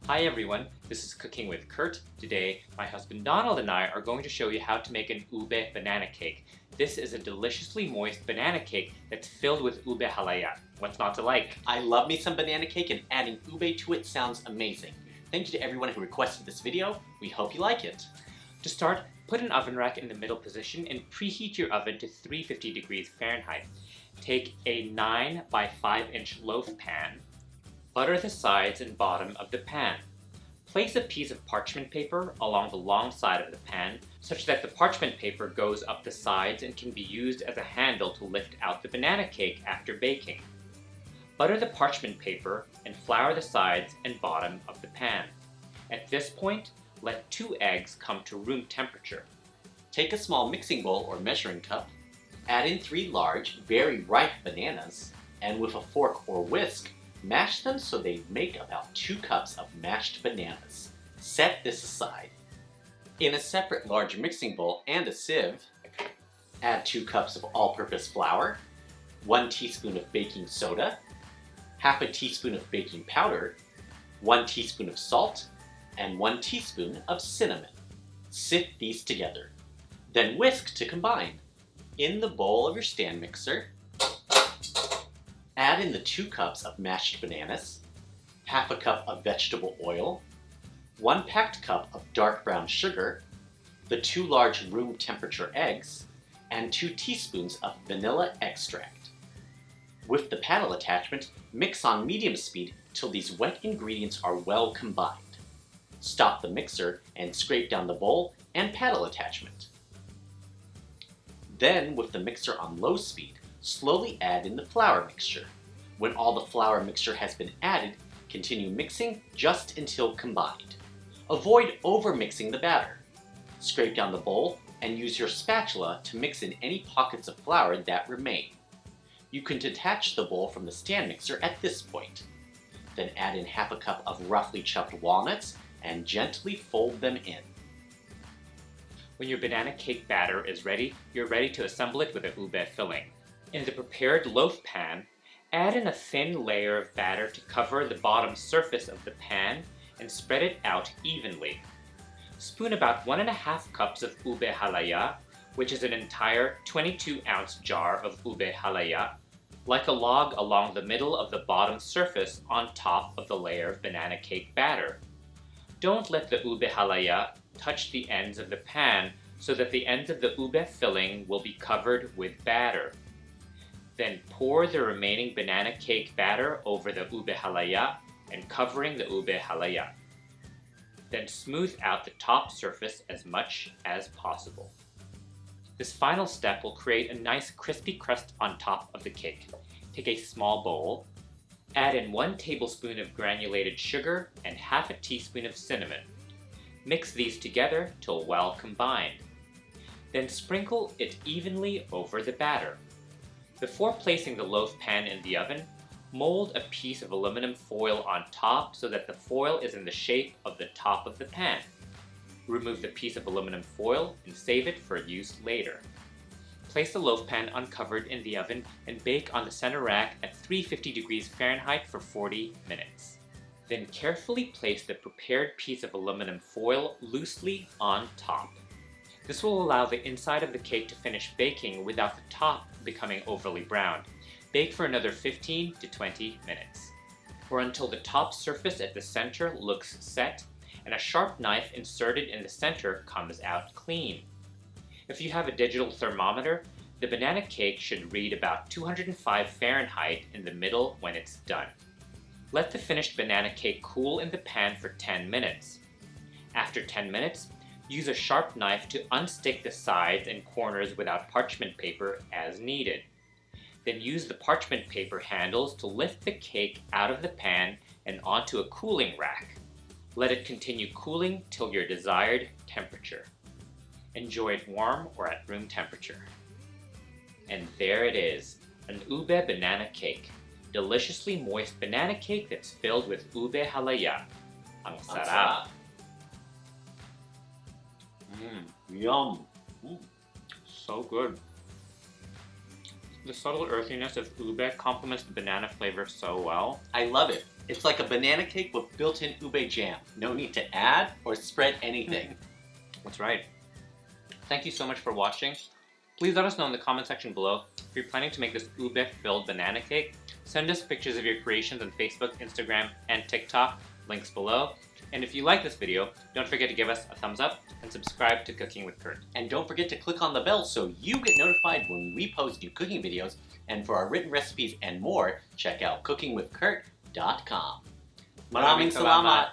Hi everyone, this is Cooking with Kurt. Today, my husband Donald and I are going to show you how to make an Ube Banana Cake. This is a deliciously moist banana cake that's filled with Ube Halaya. What's not to like? I love me some banana cake, and adding ube to it sounds amazing. Thank you to everyone who requested this video. We hope you like it. To start, put an oven rack in the middle position and preheat your oven to 350 degrees Fahrenheit. Take a 9 by 5 inch loaf pan. Butter the sides and bottom of the pan. Place a piece of parchment paper along the long side of the pan such that the parchment paper goes up the sides and can be used as a handle to lift out the banana cake after baking. Butter the parchment paper and flour the sides and bottom of the pan. At this point, let 2 eggs come to room temperature. Take a small mixing bowl or measuring cup, add in 3 large, very ripe bananas, and with a fork or whisk, mash them so they make about 2 cups of mashed bananas. Set this aside. In a separate large mixing bowl and a sieve, add 2 cups of all-purpose flour, 1 teaspoon of baking soda, half a teaspoon of baking powder, 1 teaspoon of salt, and 1 teaspoon of cinnamon. Sift these together. Then whisk to combine. In the bowl of your stand mixer, add in the 2 cups of mashed bananas, half a cup of vegetable oil, 1 packed cup of dark brown sugar, the 2 large room temperature eggs, and 2 teaspoons of vanilla extract. With the paddle attachment, mix on medium speed till these wet ingredients are well combined. Stop the mixer and scrape down the bowl and paddle attachment. Then, with the mixer on low speed, slowly add in the flour mixture. When all the flour mixture has been added, continue mixing just until combined. Avoid over-mixing the batter. Scrape down the bowl and use your spatula to mix in any pockets of flour that remain. You can detach the bowl from the stand mixer at this point. Then add in half a cup of roughly chopped walnuts and gently fold them in. When your banana cake batter is ready, you're ready to assemble it with a Ube filling. In the prepared loaf pan, add in a thin layer of batter to cover the bottom surface of the pan and spread it out evenly. Spoon about 1.5 cups of Ube Halaya, which is an entire 22-ounce jar of Ube Halaya, like a log along the middle of the bottom surface on top of the layer of banana cake batter. Don't let the Ube Halaya touch the ends of the pan so that the ends of the Ube filling will be covered with batter. Then pour the remaining banana cake batter over the Ube Halaya and covering the Ube Halaya. Then smooth out the top surface as much as possible. This final step will create a nice crispy crust on top of the cake. Take a small bowl, add in 1 tablespoon of granulated sugar and half a teaspoon of cinnamon. Mix these together till well combined. Then sprinkle it evenly over the batter. Before placing the loaf pan in the oven, mold a piece of aluminum foil on top so that the foil is in the shape of the top of the pan. Remove the piece of aluminum foil and save it for use later. Place the loaf pan uncovered in the oven and bake on the center rack at 350 degrees Fahrenheit for 40 minutes. Then carefully place the prepared piece of aluminum foil loosely on top. This will allow the inside of the cake to finish baking without the top becoming overly browned. Bake for another 15 to 20 minutes, or until the top surface at the center looks set and a sharp knife inserted in the center comes out clean. If you have a digital thermometer, the banana cake should read about 205 Fahrenheit in the middle when it's done. Let the finished banana cake cool in the pan for 10 minutes. After 10 minutes, use a sharp knife to unstick the sides and corners without parchment paper as needed. Then use the parchment paper handles to lift the cake out of the pan and onto a cooling rack. Let it continue cooling till your desired temperature. Enjoy it warm or at room temperature. And there it is, an Ube Banana Cake. Deliciously moist banana cake that's filled with Ube Halaya. Ang sarap! Yum! So good. The subtle earthiness of ube complements the banana flavor so well. I love it. It's like a banana cake with built-in ube jam. No need to add or spread anything. That's right. Thank you so much for watching. Please let us know in the comment section below if you're planning to make this ube-filled banana cake. Send us pictures of your creations on Facebook, Instagram, and TikTok. Links below. And if you like this video, don't forget to give us a thumbs up and subscribe to Cooking with Kurt. And don't forget to click on the bell so you get notified when we post new cooking videos. And for our written recipes and more, check out cookingwithkurt.com. Maraming salamat!